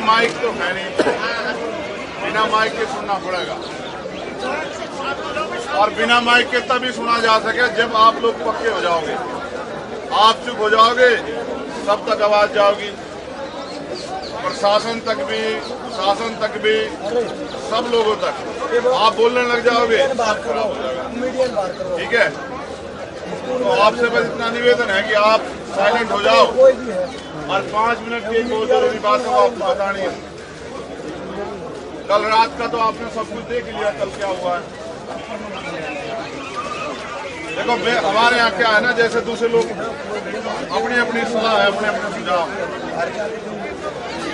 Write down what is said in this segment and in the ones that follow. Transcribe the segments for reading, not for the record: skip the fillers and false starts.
Mic तो है नहीं, बिना माइक के सुनना पड़ेगा। और बिना माइक के तभी सुना जा सके जब आप लोग पक्के हो जाओगे। आप चुप हो जाओगे तब तक आवाज जाओगी, प्रशासन तक भी, शासन तक भी, सब लोगों तक। आप बोलने लग जाओगे खराब हो जाएगा। ठीक है, तो आपसे बस इतना निवेदन है कि आप साइलेंट हो जाओ और 5 मिनट की एक बहुत जरूरी बात है आपको बतानी है। कल रात का तो आपने सब कुछ देख लिया, कल क्या हुआ है। देखो हमारे यहाँ क्या है ना, जैसे दूसरे लोग अपनी अपनी सलाह है, अपने अपने सुझाव।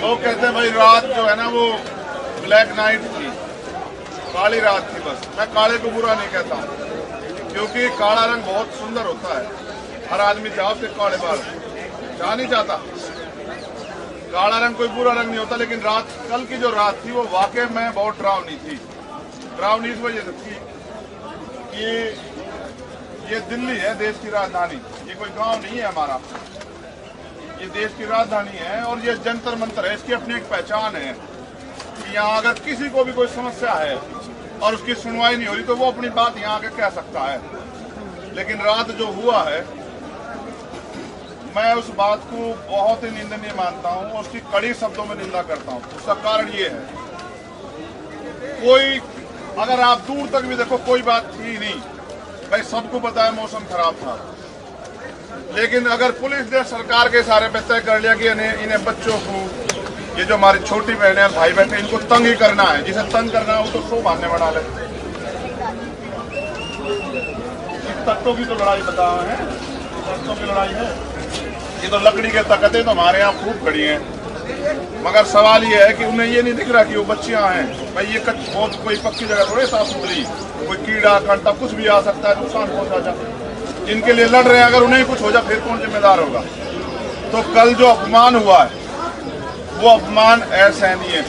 लोग कहते हैं भाई रात जो है ना वो ब्लैक नाइट थी, काली रात थी। बस मैं काले को बुरा नहीं कहता हूँ, क्योंकि काला रंग बहुत सुंदर होता है। हर आदमी चाहो कि काले बाल चाह नहीं चाहता। काला रंग कोई बुरा रंग नहीं होता, लेकिन रात, कल की जो रात थी वो वाकई में बहुत डरावनी थी। डरावनी इस वजह से थी कि ये दिल्ली है, देश की राजधानी। ये कोई गांव नहीं है हमारा, ये देश की राजधानी है और ये जंतर मंतर है। इसकी अपनी एक पहचान है कि यहाँ अगर किसी को भी कोई समस्या है और उसकी सुनवाई नहीं हो रही तो वो अपनी बात यहाँ आके कह सकता है। लेकिन रात जो हुआ है, मैं उस बात को बहुत ही निंदनीय मानता हूँ, उसकी कड़ी शब्दों में निंदा करता हूँ। उसका कारण ये है, कोई अगर आप दूर तक भी देखो कोई बात थी नहीं भाई, सबको पता है मौसम खराब था। लेकिन अगर पुलिस ने सरकार के इशारे पे तय कर लिया कि इन्हें बच्चों को, ये जो हमारी छोटी बहनें और भाई बहन, इनको तंग ही करना है, जिसे तंग करना है वो तो सो मारने बना ले। तख्तों की तो लड़ाई बता है, तख्तों की लड़ाई है। ये तो लकड़ी के तख्ते तो हमारे यहाँ खूब खड़ी हैं, मगर सवाल ये है कि उन्हें ये नहीं दिख रहा कि वो बच्चियां हैं। भाई ये बहुत कोई पक्की जगह थोड़ी साफ सुथरी, कोई कीड़ा कांटा कुछ भी आ सकता है, नुकसान पहुंचा जा। जिनके लिए लड़ रहे हैं अगर उन्हें कुछ हो जाए फिर कौन जिम्मेदार होगा। तो कल जो अपमान हुआ है वो अपमान असहनीय है।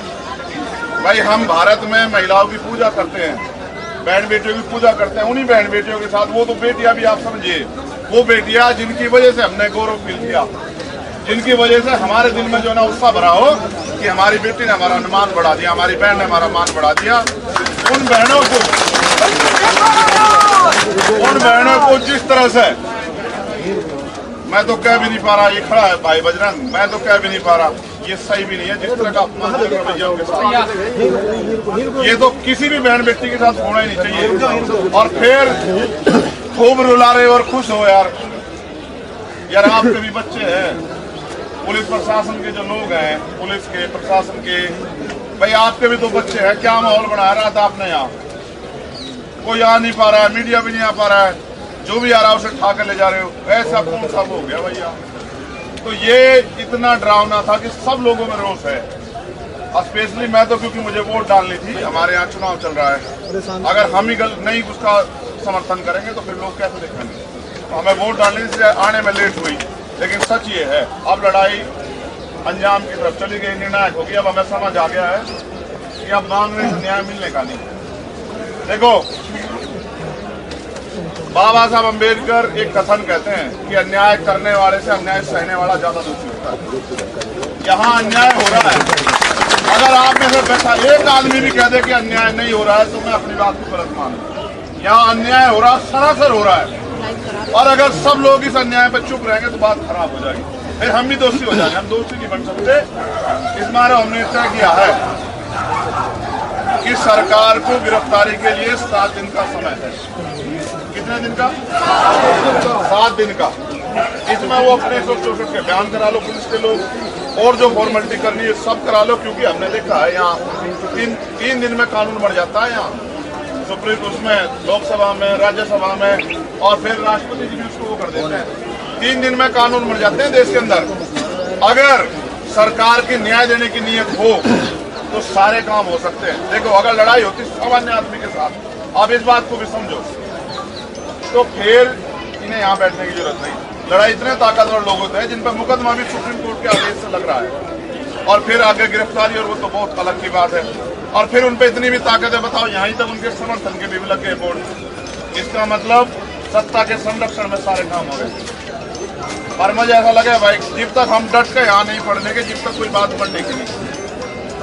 भाई हम भारत में महिलाओं की पूजा करते हैं, बहन बेटियों की पूजा करते हैं। उन्हीं बहन बेटियों के साथ वो तो बेटियां भी आप समझिए, वो बेटियां जिनकी वजह से हमने गौरव फील किया, जिनकी वजह से हमारे दिल में जो ना उत्साह भरा हो कि हमारी बेटी ने हमारा मान बढ़ा दिया, हमारी बहन ने हमारा मान बढ़ा दिया। उन बहनों को जिस तरह से मैं तो कह भी नहीं पा रहा, ये खड़ा है भाई बजरंग, मैं तो कह भी नहीं पा रहा, ये सही भी नहीं है जिस तरह का अपमान रवैयों के साथ। ये तो किसी भी बहन बेटी के साथ होना ही नहीं चाहिए। और फिर खूब रुला रहे और खुश हो यार आपके भी बच्चे हैं, पुलिस प्रशासन के जो लोग हैं, पुलिस के प्रशासन के, भाई आपके भी तो बच्चे हैं। क्या माहौल बनाया रात आपने यहाँ? कोई आ नहीं पा रहा है, मीडिया भी नहीं आ पा रहा है, जो भी आ रहा है उसे ठा कर ले जा रहे हो। ऐसा कौन सा हो गया भैया? तो ये इतना डरावना था कि सब लोगों में रोष है। स्पेशली मैं तो, क्योंकि मुझे वोट डालनी थी, हमारे यहाँ चुनाव चल रहा है। अगर हम ही नहीं उसका समर्थन करेंगे तो फिर लोग कैसे देखेंगे? तो हमें वोट डालने से आने में लेट हुई, लेकिन सच ये है अब लड़ाई अंजाम की तरफ चली गई, निर्णायक होगी। अब हमें समझ आ गया है कि अब मांगने से न्याय मिलने का नहीं। देखो बाबा साहब अम्बेडकर एक कथन कहते हैं कि अन्याय करने वाले से अन्याय सहने वाला ज्यादा दोषी होता है। यहाँ अन्याय हो रहा है, अगर आप में से बैठा एक आदमी भी कह दे कि अन्याय नहीं हो रहा है तो मैं अपनी बात को गलत मानूं। यहाँ अन्याय हो रहा है, सरासर हो रहा है। और अगर सब लोग इस अन्याय पर चुप रहेंगे तो बात खराब हो जाएगी, फिर हम भी दोषी हो जाएंगे। हम दोषी नहीं बन सकते। इस बार हमने तय किया है कि सरकार को गिरफ्तारी के लिए 7 दिन का समय है। कितने दिन का? 7 दिन का। इसमें वो अपने 164 के बयान करा लो, पुलिस के लोग, और जो फॉर्मेलिटी करनी है सब करा लो। क्योंकि हमने देखा है यहाँ 3 दिन में कानून बन जाता है। यहाँ सुप्रीम उसमें, लोकसभा में, राज्यसभा में, और फिर राष्ट्रपति जी भी उसको वो कर देते हैं। 3 दिन में कानून बन जाते हैं देश के अंदर। अगर सरकार की न्याय देने की नीयत हो तो सारे काम हो सकते हैं। देखो अगर लड़ाई होती सामान्य आदमी के साथ, आप इस बात को भी समझो, तो फिर इन्हें यहाँ बैठने की जरूरत नहीं। लड़ाई इतने ताकतवर लोग होते हैं जिन पर मुकदमा भी सुप्रीम कोर्ट के आदेश से लग रहा है, और फिर आगे गिरफ्तारी, और वो तो बहुत अलग की बात है। और फिर उन पर इतनी भी ताकत है, बताओ यहीं तक उनके समर्थन के भी लग गए बोर्ड। इसका मतलब सत्ता के संरक्षण में सारे काम हो रहे हैं। और मुझे ऐसा लगा भाई जब तक हम डट के यहाँ नहीं पढ़ने के, जब तक कोई बात पढ़ने की नहीं।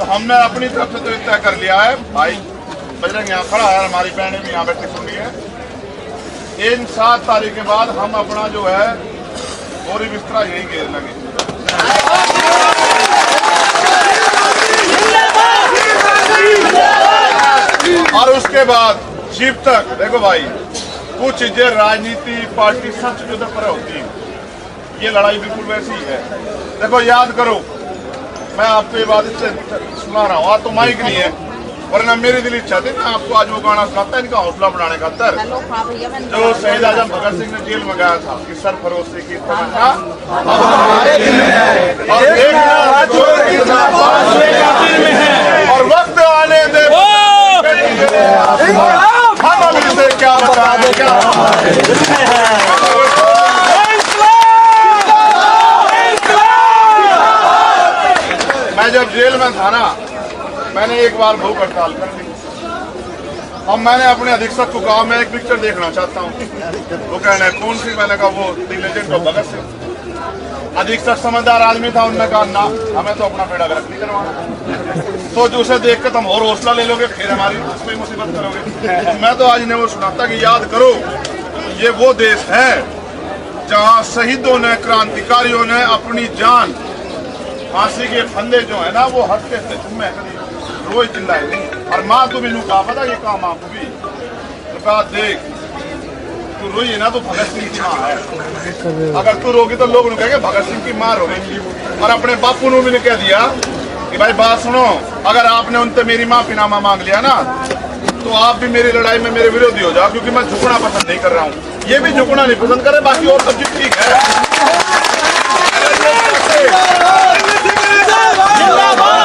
तो हमने अपनी तरफ से तो तय कर लिया है, भाई बजरंग यहाँ खड़ा है, हमारी बहनें भी यहाँ बैठी सुन रही है, इन 7 तारीख के बाद हम अपना जो है बोरी बिस्तरा यही घेर लगे। और उसके बाद जीप तक देखो भाई, कुछ चीजें राजनीति पार्टी सच जो पर होती है, ये लड़ाई बिल्कुल वैसी ही है। देखो याद करो, मैं आपको ये बात इससे सुना रहा हूँ, आज तो माइक नहीं है, वरना मेरी दिल इच्छा थी मैं आपको आज वो गाना सुनाता है इनका हौसला बढ़ाने खातर, जो शहीद आजम भगत सिंह ने जेल में गया था कि सरफरोशी की तमन्ना और वक्त आने दे हम अभी से क्या बता दें, क्या मैं जब जेल में था ना, मैंने एक बार भूख हड़ताल कर दी। अब मैंने अपने अधीक्षक को कहा मैं एक पिक्चर देखना चाहता हूँ। वो कहना है कौन सी? मैंने कहा वो the legend of Bhagat Singh. अधीक्षक समझदार आदमी था, उन्होंने कहा ना, हमें तो अपना बेड़ा गर्क नहीं करवाना, तो जो उसे देख कर तुम और हौसला ले लोगे, फिर हमारी उसमें मुसीबत करोगे। मैं तो आज इन्हें वो सुनाता कि याद करो, ये वो देश है जहाँ शहीदों ने, क्रांतिकारियों ने अपनी जान, फांसी के फंदे जो है ना वो हटके थे, तुम्हें रोज चिल्लाए नहीं। और माँ को भी नू कहा पता ये काम आपको भी कहा, देख तू रोई ना तो भगत सिंह की माँ है, अगर तू रोगी तो लोग कहेंगे भगत सिंह की माँ रोगी। और अपने बापू ने भी कह दिया कि भाई बात सुनो, अगर आपने उनसे मेरी माफीनामा मांग लिया ना तो आप भी मेरी लड़ाई में मेरे विरोधी हो जाओ, क्योंकि मैं झुकना पसंद नहीं कर रहा हूँ। ये भी झुकना नहीं पसंद करे, बाकी और सब चीज ठीक है।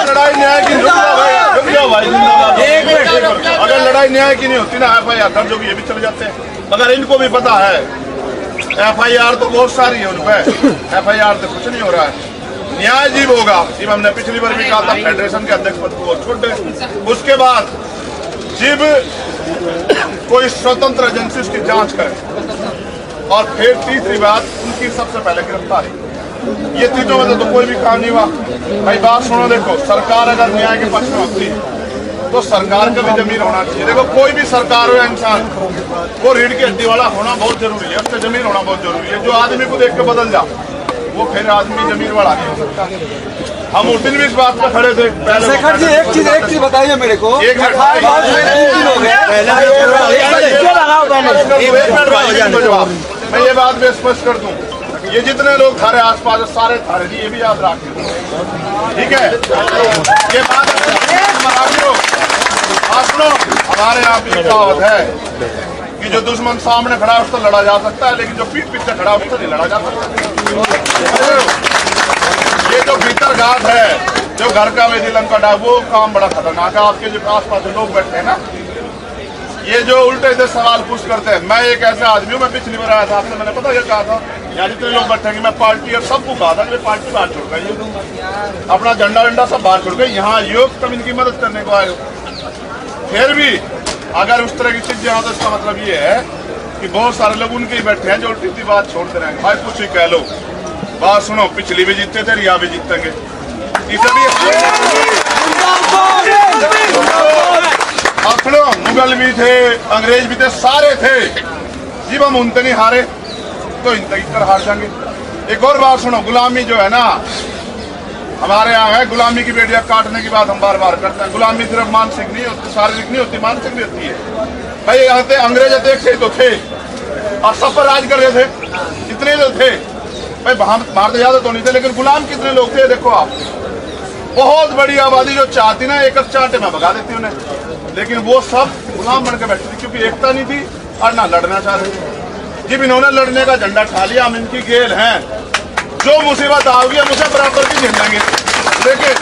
लड़ाई न्याय की, रुक जाओ भाई, अगर लड़ाई न्याय की नहीं होती ना, FIR दर्ज होगी, ये भी चले जाते हैं। अगर इनको भी पता है FIR तो बहुत सारी है उनपे, FIR से कुछ नहीं हो रहा है, न्याय जीव होगा। जीव हमने पिछली बार भी कहा था, फेडरेशन के अध्यक्ष पद को छोड़ दे। उसके बाद जीव कोई स्वतंत्र एजेंसी उसकी जांच करे, और फिर तीसरी बात उनकी सबसे पहले गिरफ्तारी। ये तीनों में तो कोई भी काम नहीं हुआ। भाई बात सुनो, देखो सरकार अगर न्याय के पक्ष में होती तो सरकार का भी जमीन होना चाहिए। देखो कोई भी सरकार हो या इंसान, वो रीढ़ की हड्डी वाला होना बहुत जरूरी है, उससे जमीन होना बहुत जरूरी है। जो आदमी को देख के बदल जा, वो फिर आदमी जमीन वाला नहीं हो सकता। हम उस दिन भी इस बात पर खड़े थे। शेखर जी एक चीज बताइए मेरे को, एक मिनट जवाब, मैं ये बात भी स्पष्ट कर दूं, ये जितने लोग थारे आसपास सारे थारे जी, ये भी याद रखें, ठीक है? ये बात सुनो, हमारे यहाँ की कहावत है कि जो दुश्मन सामने खड़ा है उससे लड़ा जा सकता है, लेकिन जो पीठ पीछे खड़ा है उससे नहीं लड़ा जा सकता। ये जो भीतर घात है, जो घर का वेदी लंका डाक, वो काम बड़ा खतरनाक है। आपके जो आसपास जो लोग बैठे हैं ना, ये जो उल्टे से सवाल पूछ करते हैं। मैं एक ऐसा आदमी हूँ, मैं पिछली बार आया था आपसे, मैंने पता क्या कहा था, यहाँ जितने लोग बैठेंगे मैं पार्टी और सबको कहा था कि पार्टी बाहर छोड़ गई, अपना झंडा वंडा सब बाहर छोड़ गई, यहाँ योग तब इनकी मदद करने को आए हो। फिर भी अगर उस तरह की चीजें यहाँ, तो इसका मतलब ये है कि बहुत सारे लोग उनके ही बैठे हैं जो उल्टी सी बात छोड़ते रहेंगे। भाई कुछ ही कह लो, बात सुनो, पिछली भी जीतते थे, यहाँ भी जीतेंगे। मुगल भी थे, अंग्रेज भी थे, सारे थे। जब हम उनसे नहीं हारे तो इनसे कर हार जाएंगे। एक और बात सुनो, गुलामी जो है ना, हमारे यहाँ है गुलामी की बेड़ियां काटने की बात हम बार बार करते हैं। गुलामी सिर्फ मानसिक नहीं होती, शारीरिक नहीं होती, मानसिक भी होती है। भाई यहाँ पे अंग्रेज अध्यक्ष तो थे और सब पर राज कर रहे थे, कितने लोग थे भाई, भारत ज्यादा तो नहीं थे, लेकिन गुलाम कितने लोग थे? देखो आप, बहुत बड़ी आबादी जो चाहती ना एक चांटे में भगा देती उन्हें, लेकिन वो सब गुलाम बन के बैठे थे, क्योंकि एकता नहीं थी और ना लड़ना चाह रहे थे। जब इन्होंने लड़ने का झंडा ठा लिया, हम इनकी गेल हैं, जो मुसीबत आओगी हम उसे बराबर की झेलेंगे। लेकिन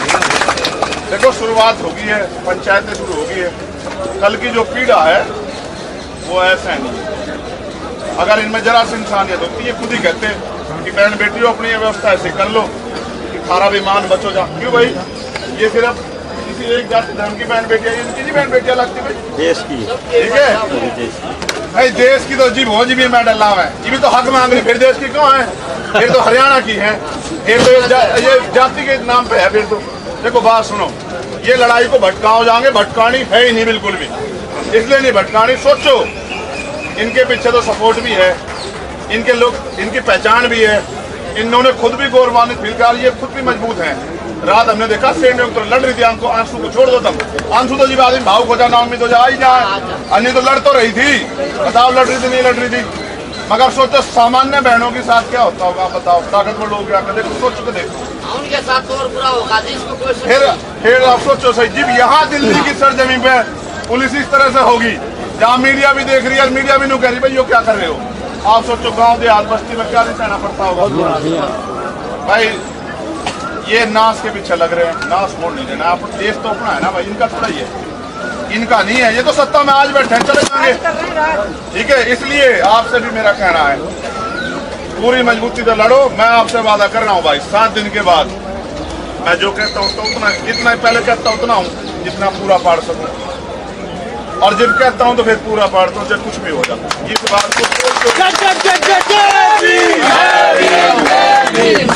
देखो शुरुआत होगी है, पंचायतें शुरू होगी है, कल की जो पीड़ा है वो ऐसा नहीं है। अगर इनमें जरा सी इंसानियत होती है, खुद ही कहते कि बहन बेटियों अपनी व्यवस्था ऐसे कर लो कि खारा बेईमान बचो जा। क्यों भाई, ये सिर्फ किसी एक जाति धर्म की बहन बेटियां, इनकी नहीं बहन बेटियां लगती भाई, देश की, ठीक है भाई, देश की तो जी भोज भी मैं डल्ला है, ये भी तो हक मांग रही, फिर देश की क्यों है? फिर तो हरियाणा की है, फिर तो ये जाति के नाम पे है, फिर तो देखो बात सुनो, ये लड़ाई को भटकाओ जाएंगे, भटकानी है ही नहीं बिल्कुल भी, इसलिए नहीं भटकानी। सोचो, इनके पीछे तो सपोर्ट भी है, इनके लोग, इनकी पहचान भी है, इन्होंने खुद भी गौरवान्वित फील कर, ये खुद भी मजबूत हैं। रात हमने देखा स्टैंड में तो लड़ रही थी, आंसू को छोड़ दो तुम, आंसू तो जी आदमी भाव को जाना उम्मीद हो जाए ही जाए, अन्य तो लड़ तो रही थी, बताओ लड़ रही थी नहीं लड़ रही थी। मगर सोचो सामान्य बहनों के साथ क्या होता होगा, बताओ ताकतवर लोग क्या करते, सोच के देखो उनके साथ तो और बुरा होगा जिसको कोई फिर आप सोचो सही, जब यहाँ दिल्ली की सरजमीन पे पुलिस इस तरह से होगी, जहाँ मीडिया भी देख रही है, मीडिया भी नहीं कह रही भाई यो क्या कर रहे हो, आप सोचो गांव देहात बस्ती में क्या नहीं सहना पड़ता होगा। भाई ये नाश के पीछे लग रहे हैं, नाश मोड़ नहीं देना, आप देश तो अपना है ना भाई, इनका थोड़ा ही है, इनका नहीं है, ये तो सत्ता में आज बैठे चले जाएंगे, ठीक है। इसलिए आपसे भी मेरा कहना है, पूरी मजबूती से लड़ो। मैं आपसे वादा कर रहा हूँ भाई, 7 दिन के बाद मैं जो कहता हूँ तो उतना, जितना पहले कहता हूँ उतना हूँ जितना पूरा पाड़ सकूँ, और जब कहता हूँ तो फिर पूरा पाड़ता हूँ, जब कुछ भी हो जाता है। इस बात को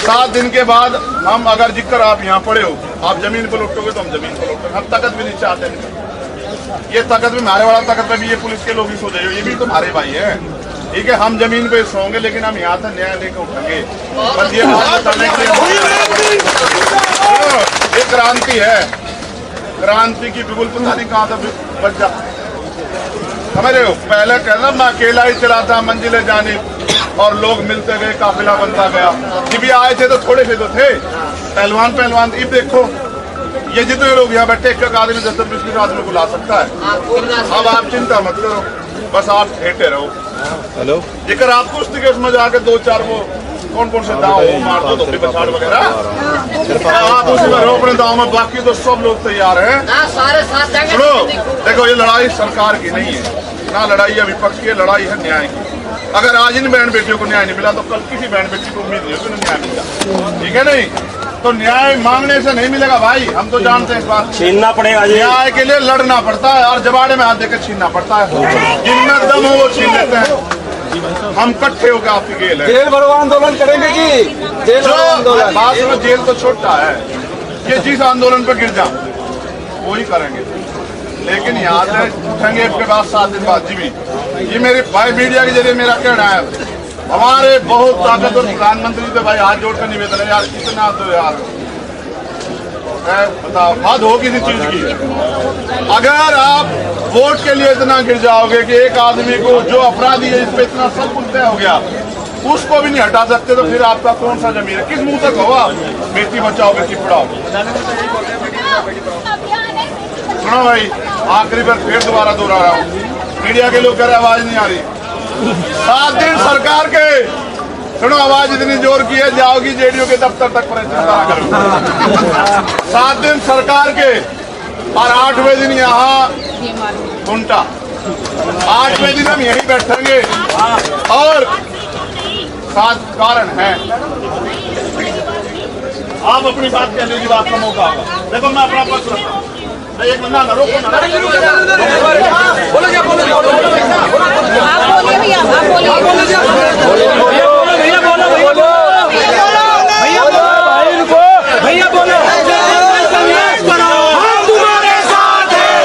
7 दिन के बाद हम, अगर जिक्र आप यहाँ पड़े हो, आप जमीन पर लौटोगे तो हम जमीन पर लौटोगे, हम ताकत भी नहीं चाहते नहीं। ये ताकत भी हमारे वाला ताकत में भी ये पुलिस के लोग ही सो जाइए, ये भी तुम्हारे भाई है, ठीक है। हम जमीन पे सोएंगे लेकिन हम यहाँ से न्याय लेकर उठेंगे। बस ये बात बताने के लिए ये क्रांति है, क्रांति की बिगुल पता नहीं कहाँ से बच जा, समझ रहे हो। पहले कहना मैं अकेला ही चलाता मंजिलें जाने, और लोग मिलते गए, काफिला बनता गया। जब भी आए थे तो थोड़े से तो थे पहलवान, अब देखो ये जितने लोग यहाँ बैठे, एक आदमी 10-20 आदमी को ला सकता है। अब आप चिंता मत करो, बस आप ठेठे रहो। हेलो, जेकर आप कुश्ती के उसमें जाके 2-4 वो कौन से दाव वो मार दो, धोखे पछाड़ वगैरह, आप उसी में रहो अपने दाव में, बाकी तो सब लोग तैयार हैं। सुनो, देखो ये लड़ाई सरकार की नहीं है ना, लड़ाई है विपक्ष की, लड़ाई है न्याय की। अगर आज इन बहन बेटियों को न्याय नहीं मिला तो कल किसी बहन बेटी को उम्मीद नहीं होगी न्याय मिलेगा, ठीक है नहीं। तो न्याय मांगने से नहीं मिलेगा भाई, हम तो जानते हैं इस बात, छीनना पड़ेगा। न्याय के लिए लड़ना पड़ता है और जबाड़े में हाथ देकर छीनना पड़ता है, जिनमें दम हो वो छीन लेते हैं। हम इकट्ठे होकर आपकी गेल है, जेल भरो आंदोलन करेंगे जी, जेल भरो आंदोलन। बात में जेल तो छोटा है, ये जिस आंदोलन पर गिर जाओ वही करेंगे, लेकिन यहाँ से उठेंगे इसके बाद 7 दिन बाद। जी भी ये मेरे भाई मीडिया के जरिए मेरा कहना है, हमारे बहुत ताकतवर प्रधानमंत्री से भाई हाथ जोड़कर निवेदन है यार, कितना तो यार बताओ हद हो किसी चीज की। अगर आप वोट के लिए इतना गिर जाओगे कि एक आदमी को जो अपराधी है इस पे इतना सब कुछ तय हो गया, उसको भी नहीं हटा सकते, तो फिर आपका कौन सा जमीन है, किस मुंह तक होगा बेटी बचाओ बेटी पढ़ाओ। सुनो भाई, आखिरी बार फिर दोबारा दोहरा रहा हूँ, मीडिया के लोग कह रहे आवाज नहीं आ रही। 7 दिन सरकार के, सुनो आवाज इतनी जोर की है जाओगी जेडीयू के दफ्तर तक परेशान। 7 दिन सरकार के और 8वें दिन यहाँ घंटा, 8वें दिन हम यहीं बैठेंगे। और 7 कारण है, आप अपनी बात कहने की बात का मौका होगा। देखो मैं अपना पक्ष रखता हूँ, एक बंदा ना रोको ना, बोलो क्या बोलो, आप बोलिए भैया, आप बोलिए भैया बोलो भैया बोलो, संघर्ष करो हम तुम्हारे साथ हैं,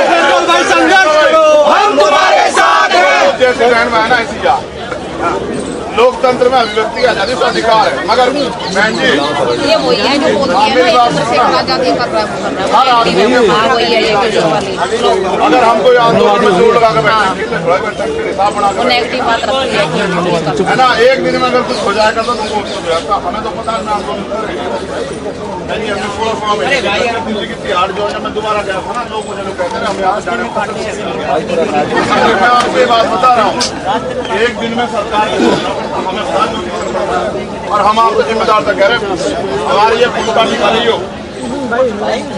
भाई संघर्ष करो हम तुम्हारे साथ हैं। जैसे बहन में है ना ऐसी जा, लोकतंत्र में अभिव्यक्ति का आजादी का अधिकार है, मगर बहन जी ये वही है जो बोलती है ना, चंद्रशेखर आजादी कर रहा है, हर आदमी हाँ वही है ये वीडियो वाली, अगर हम कोई आंदोलन में जोर लगा के बैठे हिसाब बना वो नेगेटिव बात रखती है है ना, एक दिन में अगर कुछ हो जाएगा तो तुमको हमें तो पता है आंदोलन कर रहे हैं। नहीं अभी 16 महीने दिल्ली की तिहाड़ जो है, मैं दोबारा गया था ना, लोग मुझे लोग कहते हैं हम यहाँ जाने मैं आपको ये बात बता रहा हूँ, एक दिन में सरकार हमें और हम आपको जिम्मेदार तक कह रहे हैं, हमारी ये भूमिका निकाली हो।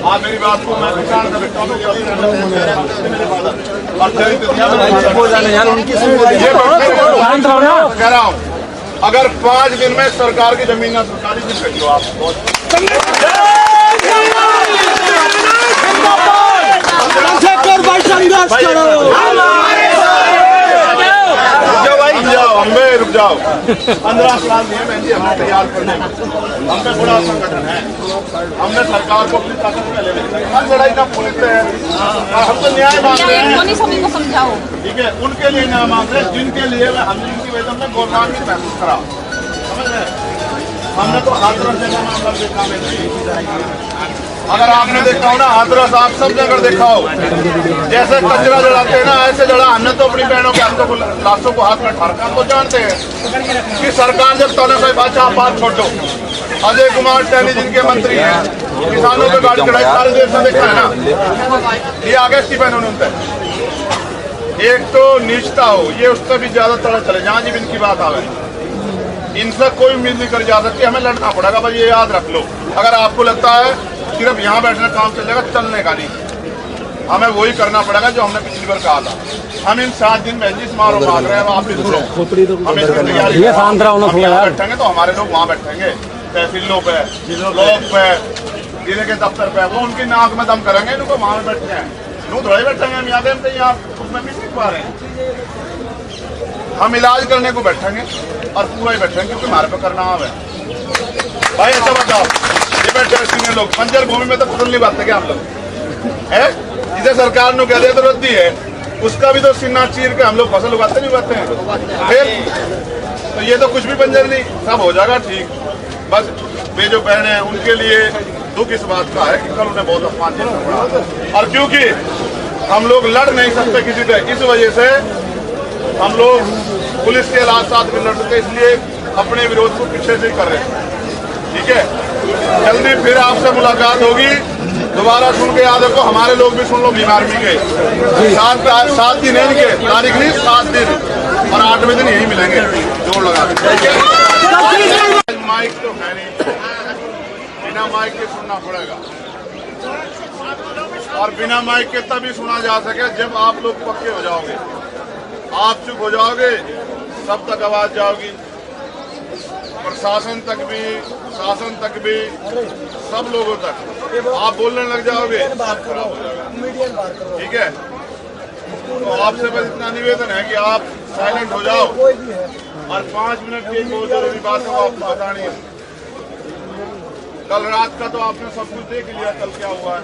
आप मेरी बात को, मैं किसान का बेटा हूँ कह रहा हूँ, अगर 5 दिन में सरकार की जमीन सरकारी जिस कहिए आप रुक जाओ 15 साल दिए मैं जी हमें तैयार करने में, हम पे बड़ा संगठन है, हमने सरकार को अपनी ताकत में ले लिया। हर लड़ाई का पुलिस है और हम तो न्याय मांगते भैया हैं। इनको सभी को समझाओ। ठीक है, उनके लिए न्याय मांगते हैं जिनके लिए हम जिनकी वजह में गौरवान्वित महसूस करा। समझ रहे हैं? हमने तो हाथरस जैसा मामला देखा है। अगर आपने देखा हो ना हाथरस, आप सब जगह देखा हो, जैसे कचरा जलाते हैं ना ऐसे जला। हमने तो अपनी बहनों के हाथों को लाशों को हाथ में ठारका तो जानते हैं कि सरकार जब तौले से बात छोड़ दो। अजय कुमार टहनी जिनके मंत्री हैं, किसानों पे गाड़ी चढ़ाई, सारे देश में देखा है ना। ये आगे स्टीफन उनते एक तो नीचता हो, ये उससे भी ज्यादा तरह चले जहां जीव इनकी बात आवे। इनसे कोई उम्मीद नहीं करी जा सकती, हमें लड़ना पड़ेगा। भाई ये याद रख लो, अगर आपको लगता है सिर्फ यहाँ बैठने काम चल जाएगा, चलने का नहीं। हमें वही करना पड़ेगा जो हमने पिछली बार कहा था। हम इन 7 दिन बहनजी समारोह मांग रहे हैं, आप भी सुनो। हम इसकी तैयारी बैठेंगे तो हमारे लोग वहाँ बैठेंगे, तहसीलों पे, ब्लॉक पे, जिले के दफ्तर पे, वो उनकी नाक में दम करेंगे। इनको वहाँ में बैठते हैं, यूँ थोड़ा ही बैठेंगे हम यादें पे, यहाँ उसमें भी सीख पा रहे हैं। हम इलाज करने को बैठेंगे और पूरा ही बैठेंगे क्योंकि हमारे पे करना आवे। भाई ऐसा बताओ, ये बैठे सीनियर लोग बंजर भूमि में तो फसल नहीं बांटते क्या हम लोग है? जिसे सरकार ने कह दिया तो रद्दी है, उसका भी तो सीना चीर के हम लोग फसल उगाते नहीं उगाते हैं। फिर तो ये तो कुछ भी बंजर नहीं, सब हो जाएगा ठीक। बस वे जो बहने हैं उनके लिए दुख इस बात का है कि कल उन्हें बहुत अपमान झेलना पड़ा, और क्योंकि हम लोग लड़ नहीं सकते किसी से, इस वजह से हम लोग पुलिस के साथ में लड़ सकते, इसलिए अपने विरोध को पीछे से कर रहे हैं। ठीक है, जल्दी फिर आपसे मुलाकात होगी। दोबारा सुन के याद रखो, हमारे लोग भी सुन लो, बीमार भी गए। 7 दिन है इनके, तारीख नहीं 7 दिन, और 8वें दिन यही मिलेंगे जोड़ लगा के। माइक तो है नहीं, बिना माइक के सुनना पड़ेगा, और बिना माइक के तभी सुना जा सके जब आप लोग पक्के हो जाओगे। आप चुप हो जाओगे, सब तक आवाज जाओगी, प्रशासन तक भी, शासन तक भी, सब लोगों तक आप बोलने लग जाओगे, खराब हो जाएगा। ठीक है, तो आपसे बस इतना निवेदन है कि आप साइलेंट हो जाओ, और 5 मिनट की बहुत जरूरी बात है वो आपको बतानी है। कल रात का तो आपने सब कुछ देख लिया, कल क्या हुआ है।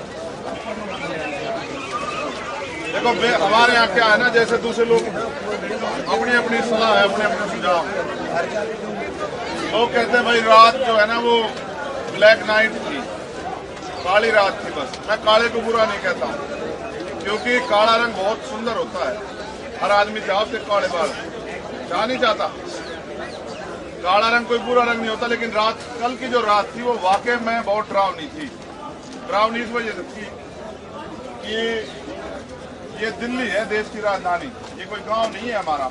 देखो हमारे यहाँ क्या है ना, जैसे दूसरे लोग अपनी अपनी सलाह है, अपने अपने सुझाव। लोग कहते हैं भाई रात जो है ना वो ब्लैक नाइट थी, काली रात थी। बस मैं काले को बुरा नहीं कहता हूँ, क्योंकि काला रंग बहुत सुंदर होता है। हर आदमी चाहो तो काले बाल चाह नहीं चाहता, काला रंग कोई बुरा रंग नहीं होता। लेकिन रात, कल की जो रात थी वो वाकई में बहुत डरावनी थी। डरावनी इस वजह से थी कि ये दिल्ली है, देश की राजधानी, ये कोई गांव नहीं है हमारा,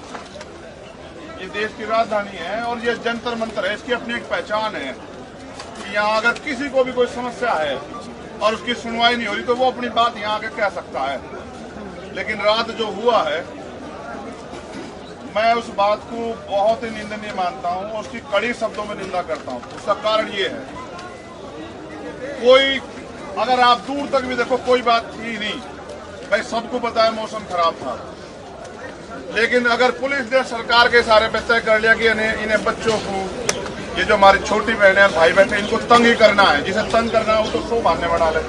ये देश की राजधानी है, और ये जंतर मंतर है। इसकी अपनी एक पहचान है कि यहाँ अगर किसी को भी कोई समस्या है और उसकी सुनवाई नहीं हो रही तो वो अपनी बात यहाँ आके कह सकता है। लेकिन रात जो हुआ है, मैं उस बात को बहुत ही निंदनीय मानता हूँ, उसकी कड़ी शब्दों में निंदा करता हूँ। उसका कारण ये है, कोई अगर आप दूर तक भी देखो कोई बात थी नहीं भाई, सबको पता है मौसम खराब था। लेकिन अगर पुलिस ने सरकार के सारे पे तय कर लिया कि इन्हें बच्चों को, ये जो हमारी छोटी बहनें और भाई बैठे, इनको तंग ही करना है, जिसे तंग करना है वो तो 100 बहाने बना ले।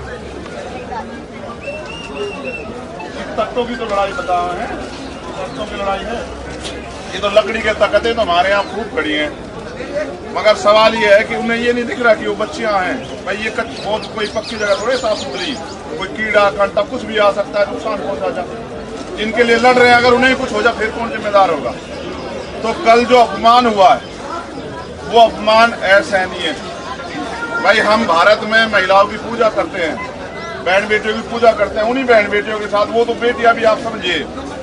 तख्तों की तो लड़ाई बता है, तख्तों की लड़ाई है, ये तो लकड़ी के तख्ते तो हमारे यहाँ खूब खड़ी हैं। मगर सवाल ये है कि उन्हें ये नहीं दिख रहा कि वो बच्चियां हैं। भाई ये बहुत कोई पक्की जगह थोड़ी साफ सुथरी, कोई कीड़ा कांटा कुछ भी आ सकता है, नुकसान पहुंचा जा। जिनके लिए लड़ रहे हैं, अगर उन्हें कुछ हो जाए फिर कौन जिम्मेदार होगा? तो कल जो अपमान हुआ है वो अपमान असहनीय है। भाई हम भारत में महिलाओं की पूजा करते हैं, बहन बेटियों की पूजा करते हैं। उन्हीं बहन बेटियों के साथ वो तो बेटियां भी, आप समझिए,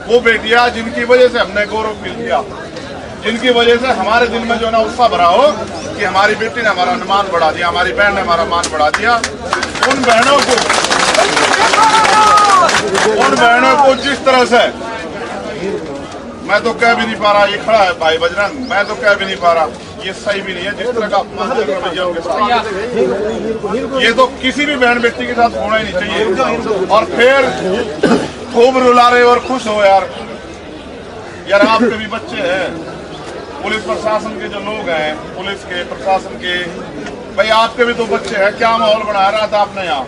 वो बेटियां जिनकी वजह से हमने गौरव फील किया, जिनकी वजह से हमारे दिल में जो ना उत्साह भरा हो कि हमारी बेटी ने हमारा मान बढ़ा दिया, हमारी बहन ने हमारा मान बढ़ा दिया। उन बहनों को जिस तरह से, मैं तो कह भी नहीं पा रहा, ये खड़ा है भाई बजरंग, मैं तो कह भी नहीं पा रहा, ये सही भी नहीं है जिस तरह का अपमान भैया के साथ। ये तो किसी भी बहन बेटी के साथ होना ही नहीं चाहिए। और फिर खूब रुला रहे और खुश हो यार आपके भी बच्चे हैं। पुलिस प्रशासन के जो लोग हैं, पुलिस के प्रशासन के भाई आपके भी तो बच्चे हैं, क्या माहौल बना रहा था आपने यहाँ?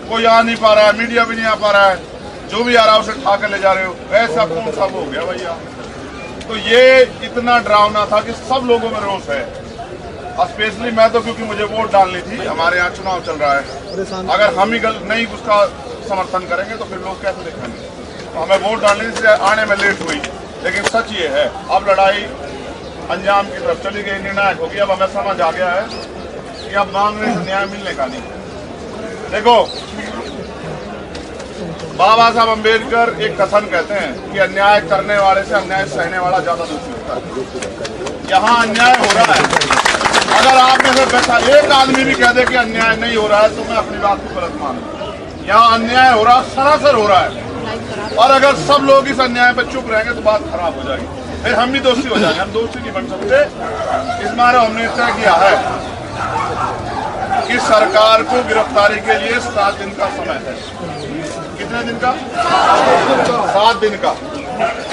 कोई आ नहीं पा रहा है, मीडिया भी नहीं आ पा रहा है, जो भी आ रहा है उसे उठा कर ले जा रहे हो। ऐसा कौन सा हो गया भैया? तो ये इतना डरावना था कि सब लोगों में रोष है। स्पेशली मैं तो, क्योंकि मुझे वोट डालनी थी, हमारे यहाँ चुनाव चल रहा है। अगर हम ही नहीं उसका समर्थन करेंगे तो फिर लोग कैसे देखेंगे? तो हमें वोट डालने से आने में लेट हुई, लेकिन सच ये है अब लड़ाई अंजाम की तरफ चली गई, निर्णायक होगी। अब हमें समझ आ गया है कि अब मांगने से न्याय मिलने का नहीं। देखो, बाबा साहब अम्बेडकर एक कथन कहते हैं कि अन्याय करने वाले से अन्याय सहने वाला ज्यादा दुखी होता है। यहाँ अन्याय हो रहा है, अगर आप में से बैठा एक आदमी भी कह दे कि अन्याय नहीं हो रहा है तो मैं अपनी बात को गलत मानूं। यहाँ अन्याय हो रहा है, सरासर हो रहा है, और अगर सब लोग इस अन्याय पर चुप रहेंगे तो बात खराब हो जाएगी, फिर हम भी दोषी हो जाएंगे। हम दोषी नहीं बन सकते। इस बार हमने तय किया है कि सरकार को गिरफ्तारी के लिए 7 दिन का समय है। कितने दिन का? 7 दिन का।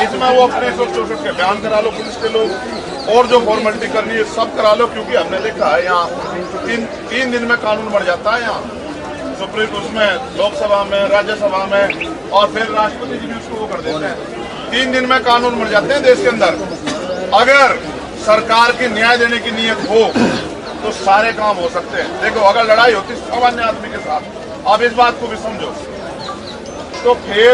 इसमें वो अपने 164 के बयान करा लो, पुलिस के लोग, और जो फॉर्मेलिटी करनी है सब करा लो, क्योंकि हमने देखा है यहाँ 3 दिन में कानून बन जाता है। यहाँ सुप्रीम उसमें लोकसभा में, राज्यसभा में, और फिर राष्ट्रपति जी भी उसको वो कर देते हैं। 3 दिन में कानून बन जाते हैं देश के अंदर। अगर सरकार की न्याय देने की नीयत हो तो सारे काम हो सकते हैं। देखो, अगर लड़ाई होती सामान्य आदमी के साथ, आप इस बात को भी समझो, तो फिर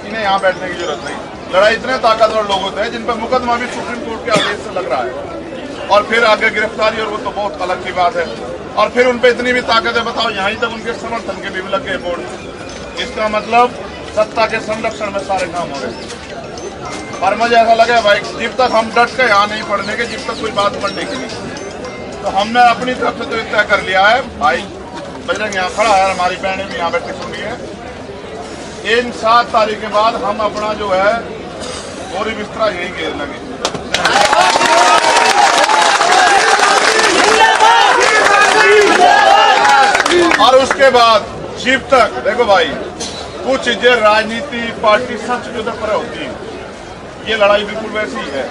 इन्हें यहाँ बैठने की जरूरत नहीं। लड़ाई इतने ताकतवर लोग होते हैं जिन पर मुकदमा भी सुप्रीम कोर्ट के आदेश से लग रहा है, और फिर आगे गिरफ्तारी, और वो तो बहुत अलग की बात है। और फिर उन पर इतनी भी ताकत है, बताओ, यहाँ तक उनके समर्थन के भी लग गए बोर्ड। इसका मतलब सत्ता के संरक्षण में सारे काम हो रहे। और मुझे ऐसा लगे भाई, जब तक हम डट के यहाँ नहीं पढ़ने के, जब तक कोई बात पढ़ने की नहीं, तो हमने अपनी तरफ से तो तय कर लिया है। भाई बजरंग यहाँ खड़ा है, हमारी बहनें भी यहाँ बैठी सुन रही है। इन 7 तारीख के बाद हम अपना जो है बोरी बिस्तरा यही घेर लगे, और उसके बाद जब तक, देखो भाई, कुछ चीजें राजनीति पार्टी सच के ऊपर होती है, ये लड़ाई बिल्कुल वैसी ही है।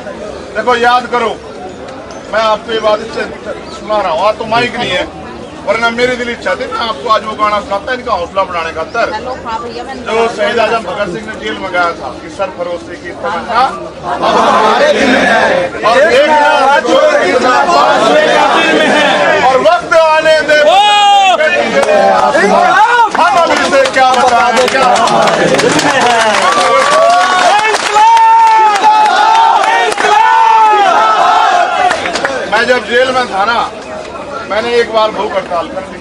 देखो, याद करो, मैं आपको ये बात इससे सुना रहा हूँ, आज तो माइक नहीं है, वरना मेरी दिल इच्छा थी मैं आपको आज वो गाना सुनाता है इनका हौसला बढ़ाने खातर, जो शहीद आजम भगत सिंह ने जेल में गाया था कि सरफरोशी की तमन्ना अब हमारे दिल में है, और वक्त आने दे हम अभी से क्या बता दे, क्या मैं जब जेल में था ना, मैंने एक बार भूख हड़ताल कर दी।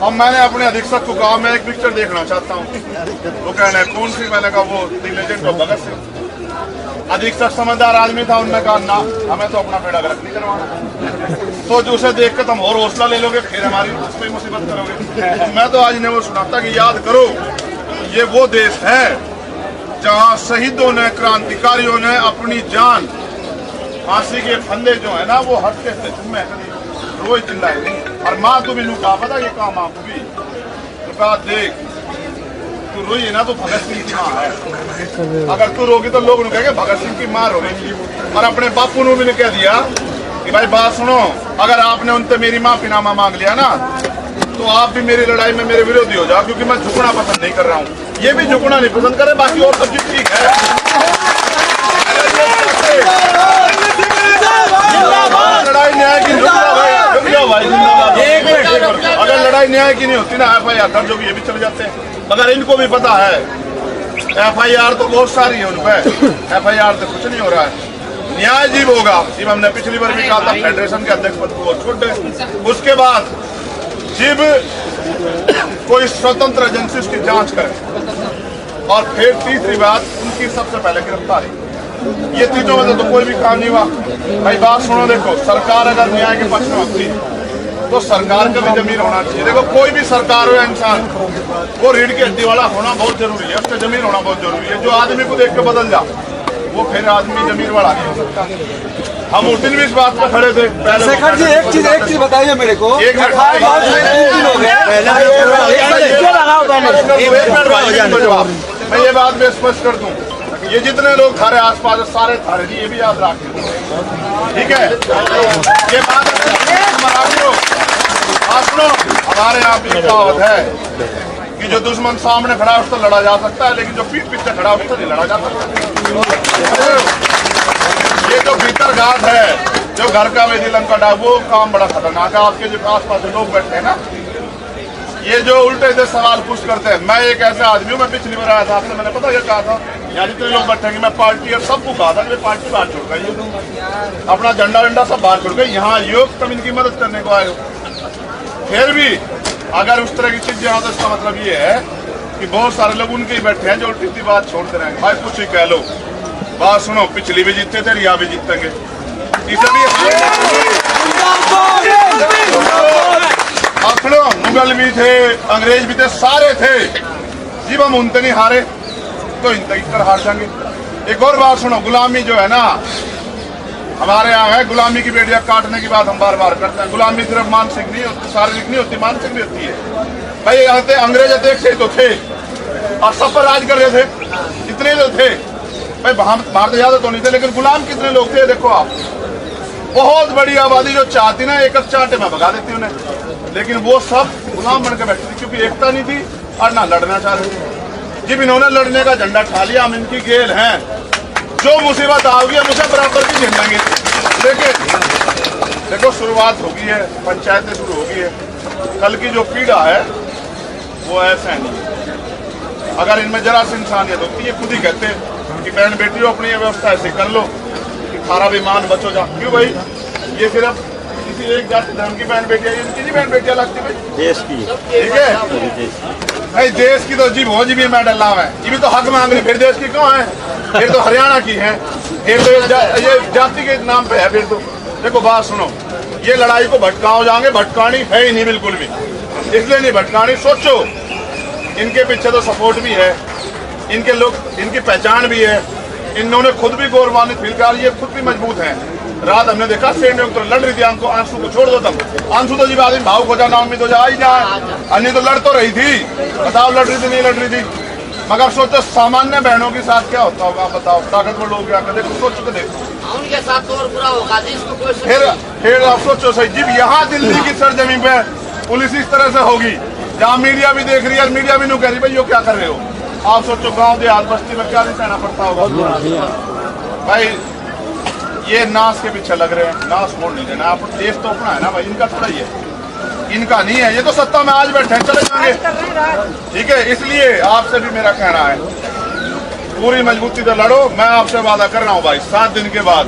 अब मैंने अपने अधीक्षक को कहा मैं एक पिक्चर देखना चाहता हूँ। वो कहने कौन सी? मैंने कहा वो दी लेजेंड ऑफ भगत सिंह। अधीक्षक समझदार आदमी था, उन्होंने कहा ना, हमें तो अपना बेड़ा गर्क नहीं करवाना, तो जो उसे देख कर तुम और हौसला ले लोगे, फिर हमारी उस पर मुसीबत करोगे। मैं तो आज इन्हें वो सुनाता कि याद करो, ये वो देश है जहाँ शहीदों ने, क्रांतिकारियों ने अपनी जान, फांसी के फंदे जो है ना वो हटके थे, तुम्हें रोज चिल्लाए नहीं। और माँ को भी लुका, पता ये काम माँ को भी लुका, देख तू रोई ना तो भगत सिंह की माँ है, अगर तू रोगी तो लोग कहेंगे भगत सिंह की माँ रोगी। और अपने बापू ने भी कह दिया कि भाई बात सुनो, अगर आपने उनसे मेरी माफीनामा मांग लिया ना तो आप भी मेरी लड़ाई में मेरे विरोधी हो जाओ, क्योंकि मैं झुकना पसंद नहीं कर रहा हूँ। ये भी झुकना नहीं पसंद करे, बाकी और सब चीज ठीक है। लड़ाई न्याय की, भाई जिंदाबाद। अगर लड़ाई न्याय की नहीं होती ना, FIR दर्ज होगी, ये भी चले जाते हैं। मगर इनको भी पता है FIR तो बहुत सारी है, उन पर FIR से कुछ नहीं हो रहा है। न्याय जीव होगा, जीव हमने पिछली बार भी कहा था, फेडरेशन के अध्यक्ष पद को छोड़ दे। उसके बाद जीव कोई स्वतंत्र एजेंसी उसकी जांच करे, और फिर तीसरी बात उनकी सबसे पहले गिरफ्तारी। ये तीनों में तो कोई भी काम नहीं हुआ। भाई बात सुनो, देखो, सरकार अगर न्याय के पक्ष में होती तो सरकार का भी जमीन होना चाहिए। देखो, कोई भी सरकार हो या इंसान, वो रीढ़ की हड्डी वाला होना बहुत जरूरी है, उसका जमीन होना बहुत जरूरी है। जो आदमी को देख के बदल जा, वो फिर आदमी जमीन वाला नहीं हो सकता। हम उस दिन भी इस बात पर खड़े थे। शेखर जी, एक चीज बताइए मेरे को, एक मिनट मैं ये बात में स्पष्ट कर दूं, ये जितने लोग थारे आसपास सारे थारे जी, ये भी याद रखें, ठीक है? ये बात मराठियों, आप सुनो, हमारे यहाँ भी कहावत है कि जो दुश्मन सामने खड़ा है उससे लड़ा जा सकता है, लेकिन जो पीठ पीछे खड़ा है उससे नहीं लड़ा जा सकता। ये जो भीतर घात है, जो घर का वेदी लंका डाक, वो काम बड़ा खतरनाक है। आपके जो आस पास लोग बैठे हैं ना, ये जो उल्टे से सवाल पूछ करते हैं। मैं एक ऐसा आदमी हूँ, मैं पिछली बार आया था आपसे, मैंने पता क्या कहा था, यहाँ जितने लोग बैठेंगे मैं पार्टी और सबको कहा था कि पार्टी बाहर छोड़ गई, अपना झंडा वंडा सब बाहर छोड़ गई, यहाँ योग तुम इनकी मदद करने को आए हो। फिर भी अगर उस तरह की चीज यहाँ, तो इसका मतलब ये है कि बहुत सारे लोग उनके ही बैठे हैं जो उल्टी सी बात छोड़ते रहेंगे। भाई कुछ ही कह लो, बात सुनो, पिछली भी जीतते थे, यहाँ भी जीतेंगे। इसे भी मुगल भी थे, अंग्रेज भी थे, सारे थे। जब हम उनते नहीं हारे तो इनते इतर हार जाएंगे। एक और बात सुनो, गुलामी जो है ना, हमारे यहाँ है गुलामी की बेड़ियां काटने की बात हम बार बार करते हैं। गुलामी सिर्फ मानसिक नहीं होती, शारीरिक नहीं होती, मानसिक भी होती है। भाई यहाँ थे अंग्रेज अध्यक्ष तो थे और सब पर राज कर रहे थे, इतने तो थे। भाई भारत ज्यादा तो नहीं थे, लेकिन गुलाम कितने लोग थे देखो आप। बहुत बड़ी आबादी जो चाहती ना एक चाटे में भगा देती उन्हें, लेकिन वो सब गुलाम बनकर बैठे थे, क्योंकि एकता नहीं थी और ना लड़ना चाह रहे थे। जब इन्होंने लड़ने का झंडा ठा लिया, हम इनकी गेल हैं, जो मुसीबत आओगी हम उसे बराबर की झेलेंगे। देखो शुरुआत होगी है, पंचायतें शुरू होगी है, कल की जो पीड़ा है वो ऐसा नहीं। अगर इनमें जरा सी इंसानियत होती है, खुद ही कहते हैं कि बहन बेटियों अपनी व्यवस्था ऐसे कर लो कि खारा बेईमान बचो जा। क्यों भाई, ये सिर्फ किसी एक जाति धर्म की बहन बेटियां, इनकी नहीं बहन बेटियां लगती भाई, देश की, ठीक है भाई, देश की तो जी वो जी भी मैं डल्ला है, ये भी तो हक मांग रही, फिर देश की क्यों है, फिर तो हरियाणा की है, फिर तो ये जाति के नाम पे है। फिर तो देखो बात सुनो, ये लड़ाई को भटकाओ जाएंगे, भटकानी है ही नहीं बिल्कुल भी, इसलिए नहीं भटकानी। सोचो इनके पीछे तो सपोर्ट भी है, इनके लोग, इनकी पहचान भी है, इन्होंने खुद भी गौरवान्वित फील कर, ये खुद भी मजबूत हैं। रात हमने देखा सेंड तो लड़ रही थी, आंसू को छोड़ दो तब, आंसू तो जी आदमी भाव हो जाना, उम्मीद हो जा ही जाए, अन्य तो लड़ तो रही थी, बताओ लड़ रही थी नहीं लड़ रही थी। मगर सोचो सामान्य बहनों के साथ क्या होता होगा, बताओ ताकतवर लोग क्या करते, सोच के देखो, उनके साथ तो और बुरा होगा जिसको कोई फिर आप सोचो सही, जब यहाँ दिल्ली की सरजमीन पे पुलिस इस तरह से होगी, जहाँ मीडिया भी देख रही है, मीडिया भी नहीं कह रही भाई ये क्या कर रहे हो, आप सोचो गांव देहात बस्ती में क्या नहीं सहना पड़ता होगा। भाई ये नाश के पीछे लग रहे हैं, नाश मोड़ नहीं देना, आप देश तो अपना है ना भाई, इनका थोड़ा ही है, इनका नहीं है, ये तो सत्ता में आज बैठे हैं, चले जाएंगे, ठीक है। इसलिए आपसे भी मेरा कहना है पूरी मजबूती से लड़ो। मैं आपसे वादा कर रहा हूँ भाई, 7 दिन के बाद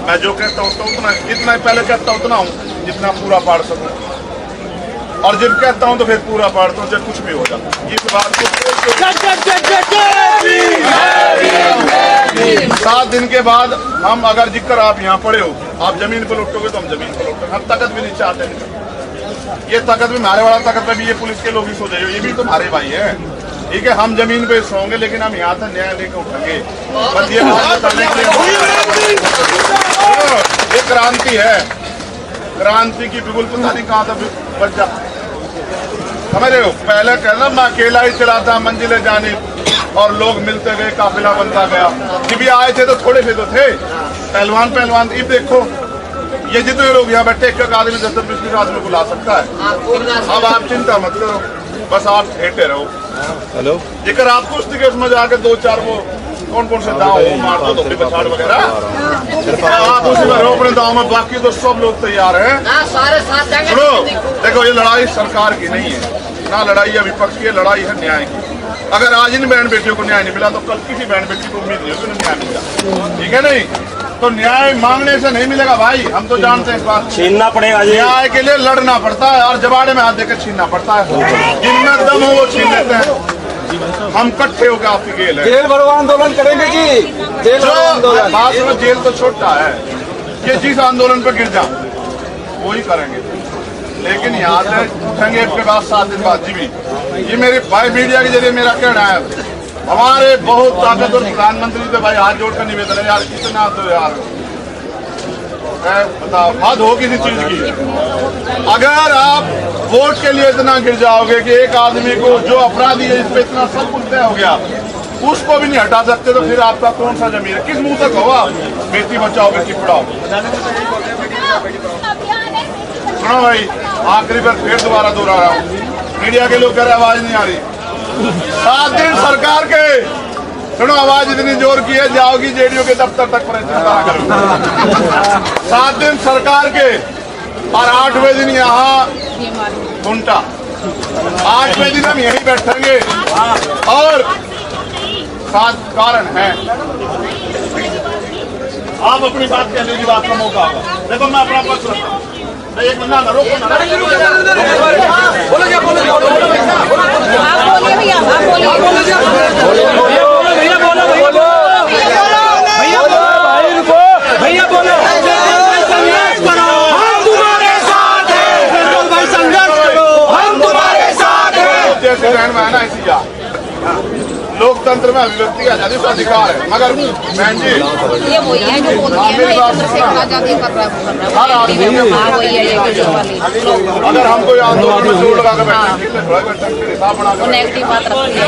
मैं जो कहता हूँ तो उतना, जितना पहले कहता हूँ उतना हूँ, जितना पूरा पाड़ सकूँ, और जब कहता हूँ तो फिर पूरा पाड़ता हूँ, जब कुछ भी हो जाता। ये बात को 7 दिन के बाद हम अगर जिक्र आप यहाँ पड़े हो, आप जमीन पर लुटोगे तो हम जमीन पर लुटोगे। हम ताकत भी नहीं चाहते, ये ताकत भी मारे वाला ताकत में भी ये पुलिस के लोग ही सोचे, ये भी तुम्हारे भाई है, ठीक है। हम जमीन पे सोएंगे, लेकिन हम यहाँ से न्याय लेकर उठेंगे। बस ये बात करने के लिए ये क्रांति है, क्रांति की बिल्कुल पता नहीं कहाँ तक बच जा, समझ रहे हो। पहले कहना मैं अकेला ही चलाता मंजिलें जाने, और लोग मिलते गए, काफिला बनता गया। जब भी आए थे तो थोड़े से तो थे पहलवान, अब देखो ये जितने लोग यहाँ बैठे, एक आदमी 10-20 आदमी को ला सकता है। अब आप चिंता मत करो, बस आप हेटे रहो। हेलो, जेकर आप कुश्ती के उसमें जाके 2-4 वो कौन से दाव मार दो, तो पछाड़ वगैरह आप उसी में रहो अपने दाव में, बाकी तो सब लोग तैयार हैं। सारे साथ जाएंगे। सुनो देखो, ये लड़ाई सरकार की नहीं है ना, लड़ाई है विपक्ष की, लड़ाई है न्याय की। अगर आज इन बहन बेटियों को न्याय नहीं मिला तो कल किसी बहन बेटी को उम्मीद नहीं होगी न्याय मिलेगा, ठीक है नहीं। तो न्याय मांगने से नहीं मिलेगा भाई, हम तो जानते हैं इस बात, छीनना पड़ेगा। न्याय के लिए लड़ना पड़ता है और जबाड़े में हाथ देकर छीनना पड़ता है, जिनमें दम हो वो छीन लेते हैं। हम इकट्ठे होकर आपकी गेल है, जेल भरो आंदोलन करेंगे जी, जेल भरो आंदोलन। बात में जेल तो छोटा है, ये जिस आंदोलन पर गिर जाओ वही करेंगे, लेकिन यहाँ से उठेंगे इसके बाद 7 दिन बाद। जी भी ये मेरे भाई मीडिया के जरिए मेरा कहना है, हमारे बहुत ताकतवर प्रधानमंत्री से भाई हाथ जोड़कर निवेदन है यार, कितना तो यार बताओ, हद हो किसी चीज की। अगर आप वोट के लिए इतना गिर जाओगे कि एक आदमी को जो अपराधी है इस पे इतना सब कुछ तय हो गया, उसको भी नहीं हटा सकते, तो फिर आपका कौन सा जमीन है, किस मुंह तक होगा बेटी बचाओ बेटी पढ़ाओ। सुनो भाई, आखिरी बार फिर दोबारा दोहरा रहा हूँ, मीडिया के लोग कह रहे आवाज नहीं आ रही। 7 दिन सरकार के, सुनो आवाज इतनी जोर की है, जाओगी जेडीयू के दफ्तर तक परेशान करो। 7 दिन सरकार के और 8वें दिन यहाँ घंटा, 8वें दिन हम यहीं बैठेंगे और 7 कारण है। आप अपनी बात कहने की बात का मौका होगा। देखो मैं अपना पक्ष रखता हूँ, एक बंदा ना रोको ना, आप बोलिए भैया, आप बोलिए। भैया बोलो, संघर्ष करो, हम तुम्हारे साथ हैं। पेट्रोल भाई संघर्ष करो, हम तुम्हारे साथ हैं। जैसे रहन बहना ऐसी जा, लोकतंत्र में अभिव्यक्ति आजादी का अधिकार है, मगर बहन जी ये वही है जो बोलती है ना चंद्रशेखर आजाद ये कर रहा है। हाँ वही है ये वीडियो वाली। अगर हम कोई आंदोलन में जोड़ लगा कर बैठे हिसाब बना वो नेगेटिव बात रखती है।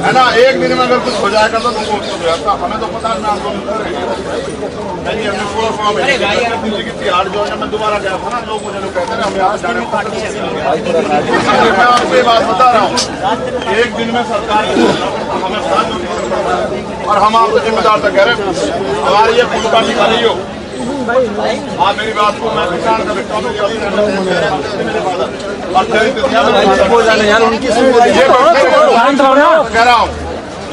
है ना, एक दिन में अगर कुछ हो जाएगा तो तुमको हो जाता, हमें तो पता है आंदोलन कर रहे हैं। हमने पूरा फॉर्म तिहाड़ जो है, मैं दोबारा गया था ना, लोग मुझे लोग कहते हैं हम यहाँ जाने मैं आपको ये बात बता रहा हूँ, एक दिन में सरकार हमें और हम आपको जिम्मेदार तक कह रहे हैं, हमारी ये भूमिका निकाली हो। आप मेरी बात को, मैं किसान का व्यक्ति हूँ और कह रहा हूँ,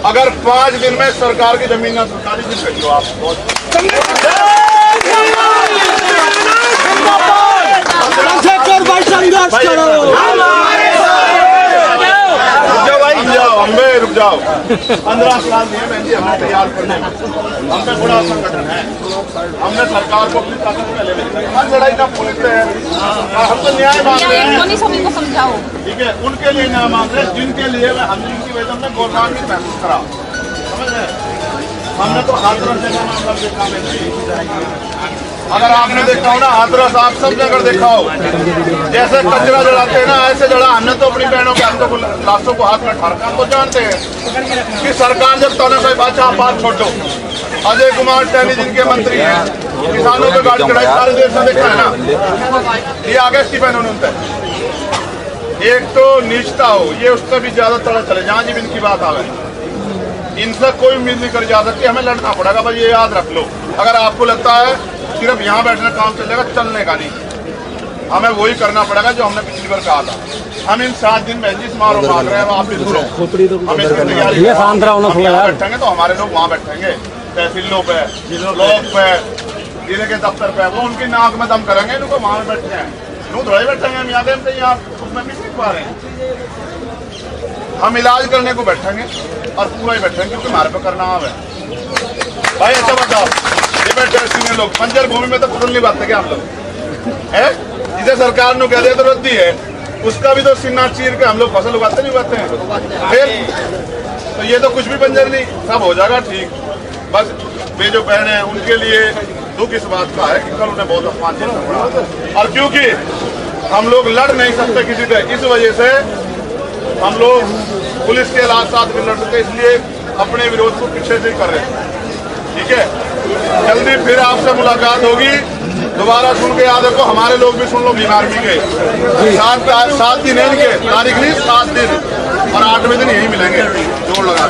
अगर 5 दिन में सरकार की जमीन ना सरकारी दिन कहिए आप चंद्रशेखर भाई संघर्ष करो। रुक जाओ 15 साल दिए बहन जी हमें तैयार करने में, हम पे बड़ा संगठन है, हमने सरकार को अपनी ताकत में ले ली, हर लड़ाई का पुलिस है, हम तो न्याय मांग रहे हैं। सभी को समझाओ, ठीक है, उनके लिए न्याय मांग रहे हैं जिनके लिए हम जिनकी वजह से गौरवान्वित महसूस करा, समझ रहे? हमने तो हाथरस जैसा मामला देखा नहीं, अगर आपने देखा हो ना हाथरस, आप सब जगह देखा हो, जैसे कचरा जलाते हैं ना ऐसे जला, हमने तो अपनी बहनों के हाथों को लाशों को हाथ में ठरका, तो जानते हैं कि सरकार जब तो कोई बात छोड़ दो। अजय कुमार टहनी जिनके मंत्री हैं, किसानों पे गाड़ी चढ़ाई, सारे देश में देखा है ना, ये आगे स्टीफन उनते एक तो नीचता हो, ये उससे भी ज्यादा तरह चले जहाँ जीव इनकी बात आ गई, इनसे कोई उम्मीद नहीं कर जा सकती, हमें लड़ना पड़ेगा भाई, ये याद रख लो। अगर आपको लगता है सिर्फ यहाँ बैठने काम चलेगा, चलने का नहीं, हमें वही करना पड़ेगा जो हमने पिछली बार कहा था। हम इन 7 दिन में जिस मारो मांग रहे हैं आप भी सुनो, हम इसकी तैयारी बैठेंगे तो हमारे लोग वहाँ बैठेंगे, तहसीलों पे, ब्लॉक पे, जिले के दफ्तर पे, वो उनकी नाक में दम करेंगे, इनको वहाँ में बैठते हैं, थोड़े बैठेंगे हम यादें हम यहाँ उसमें भी सीख पा रहे हैं, हम इलाज करने को बैठेंगे और पूरा ही बैठेंगे क्योंकि हमारे पे करना है भाई। ऐसा बताओ, ये बैठे सीनियर लोग बंजर भूमि में तो खुद नहीं बात है क्या हम लोग है, जिसे सरकार ने कह दिया तो रद्दी है, उसका भी तो सीना चीर के हम लोग फसल उगाते नहीं उगाते हैं, फिर तो ये तो कुछ भी बंजर नहीं, सब हो जाएगा ठीक। बस वे जो बहन है उनके लिए दुख इस बात का है कि कल उन्हें बहुत अपमान झेलना पड़ा, और क्योंकि हम लोग लड़ नहीं सकते किसी से, इस वजह से हम लोग पुलिस के साथ भी लड़ सकते, इसलिए अपने विरोध को पीछे से कर रहे हैं। ठीक है, जल्दी फिर आपसे मुलाकात होगी, दोबारा सुन के याद रखो, हमारे लोग भी सुन लो, बीमार भी गए 7 दिन है इनके, तारीख नहीं 7 दिन, और 8वें दिन यही मिलेंगे, जोड़ लगा